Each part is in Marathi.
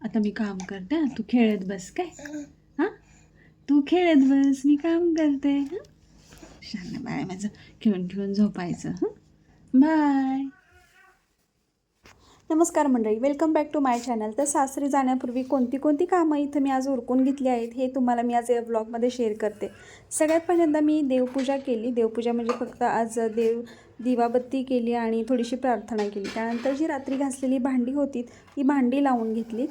आता मी काम करते हां, तू खेळत बस काय. हां, तू खेळत बस, मी काम करते. हां, शांत बाळ माझं, खेळून खेळून झोपायचं. बाय. नमस्कार मंडळी, welcome back to my channel. तर सासरी जाण्यापूर्वी कोणती कोणती कामं इथं मी आज उरकून घेतली आहेत हे तुम्हाला मी आज या ब्लॉगमध्ये शेअर करते. सगळ्यात पहिल्यांदा मी देवपूजा केली. देवपूजा म्हणजे फक्त आज दिवाबत्ती केली आणि थोडीशी प्रार्थना केली. त्यानंतर जी रात्री घासलेली भांडी होती ती भांडी लावून घेतलीत.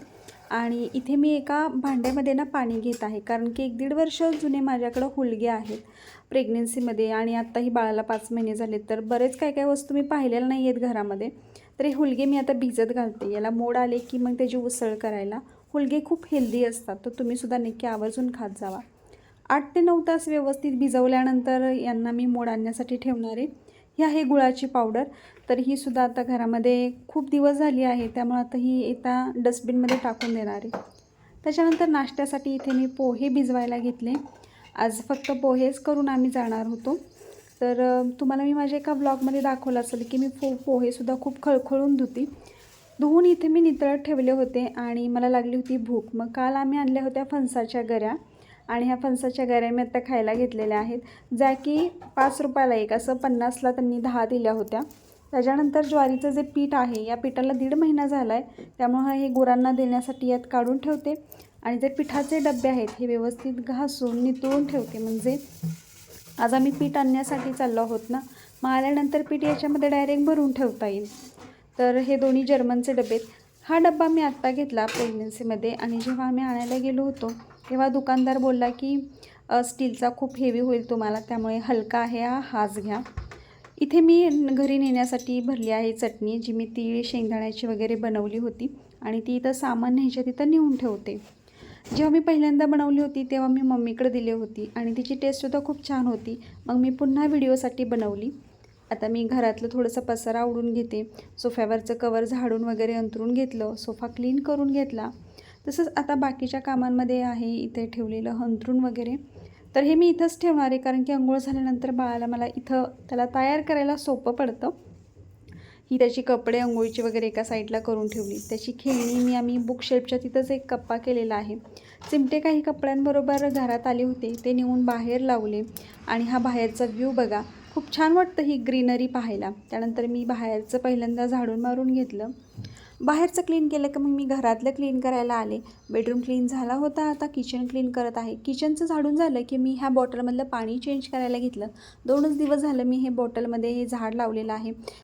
आणि इथे मी एका भांड्यामध्ये ना पाणी घेत आहे, कारण की 1-1.5 वर्ष जुने माझ्याकडं हुलगे आहेत प्रेग्नेन्सीमध्ये आणि आत्ताही बाळाला 5 महिने झाले. तर बरेच काय काय वस्तू मी पाहिलेल्या नाही आहेत घरामध्ये. तर हे हुलगे मी आता भिजत घालते. याला मोड आले की मग त्याची उसळ करायला. हुलगे खूप हेल्दी असतात, तर तुम्हीसुद्धा नक्की आवर्जून खात जावा. 8 ते 9 तास व्यवस्थित भिजवल्यानंतर यांना मी मोड आणण्यासाठी ठेवणार आहे. ही आहे गुळाची पावडर. तर ही सुद्धा आता घरामध्ये खूप दिवस झाली आहे, त्यामुळे आता ही येता डस्टबिनमध्ये टाकून देणार आहे. त्याच्यानंतर नाश्त्यासाठी इथे मी पोहे भिजवायला घेतले. आज फक्त पोहेच करून आम्ही जाणार होतो. तर तुम्हाला मी माझ्या एका ब्लॉगमध्ये दाखवलं असेल की मी पोहेसुद्धा खूप खळखळून धुवून इथे मी नितळत ठेवले होते आणि मला लागली होती भूक. मग काल आम्ही आणल्या होत्या फणसाच्या गऱ्या आणि ह्या फणसाच्या गऱ्या मी आता खायला घेतलेल्या आहेत, ज्या की 5 रुपयाला एक, असं 50ला त्यांनी 10 दिल्या होत्या. त्याच्यानंतर ज्वारीचं जे पीठ आहे, या पिठाला 1.5 महिना झाला आहे, त्यामुळं हे गुरांना देण्यासाठी यात काढून ठेवते. आणि जे पिठाचे डबे आहेत हे व्यवस्थित घासून नितळून ठेवते, म्हणजे आज आम्ही पीठ आणण्यासाठी चाललो आहोत ना, मग आल्यानंतर पीठ याच्यामध्ये डायरेक्ट भरून ठेवता येईल. तर हे दोन्ही जर्मनचे डबे आहेत. हा डब्बा मी आत्ता घेतला प्रेग्नन्सीमध्ये, आणि जेव्हा आम्ही आणायला गेलो होतो तेव्हा दुकानदार बोलला की स्टीलचा खूप हेवी होईल तुम्हाला, त्यामुळे हलका आहे हाच घ्या. इथे मी घरी नेण्यासाठी भरली आहे चटणी, जी मी तीळ शेंगदाण्याची वगैरे बनवली होती आणि ती इथं सामान न्यायच्या तिथं नेऊन ठेवते. जेव्हा मी पहिल्यांदा बनवली होती तेव्हा मी मम्मीकडे दिली होती आणि तिची टेस्टसुद्धा खूप छान होती. मग मी पुन्हा व्हिडिओसाठी बनवली. आता मी घरातलं थोडंसं पसारा आवडून घेते. सोफ्यावरचं कवर झाडून वगैरे अंथरून घेतलं, सोफा क्लीन करून घेतला. तसंच आता बाकीच्या कामांमध्ये आहे इथे ठेवलेलं अंथरून वगैरे. तर हे मी इथंच ठेवणार आहे, कारण की अंघोळ झाल्यानंतर बाळाला मला इथं त्याला तयार करायला सोपं पडतं. ही त्याची कपडे अंघोळीची वगैरे एका साईडला करून ठेवली. त्याची खेळणी आम्ही बुकशेल्फच्या तिथंच एक कप्पा केलेला आहे. चिमटे काही कपड्यांबरोबर घरात आले होते, ते नेऊन बाहेर लावले. आणि हा बाहेरचा व्ह्यू बघा, खूप छान वाटतं ही ग्रीनरी पाहायला. त्यानंतर मी बाहेरचं पहिल्यांदा झाडून मारून घेतलं. बाहेरचं क्लीन केलं की मग मी घरातलं क्लीन करायला आले. बेडरूम क्लीन झाला होता, आता किचन क्लीन करत आहे. किचनचं झाडून झालं की मी ह्या बॉटलमधलं पाणी चेंज करायला घेतलं. 2च दिवस झालं मी हे बॉटलमध्ये हे झाड लावलेलं आहे.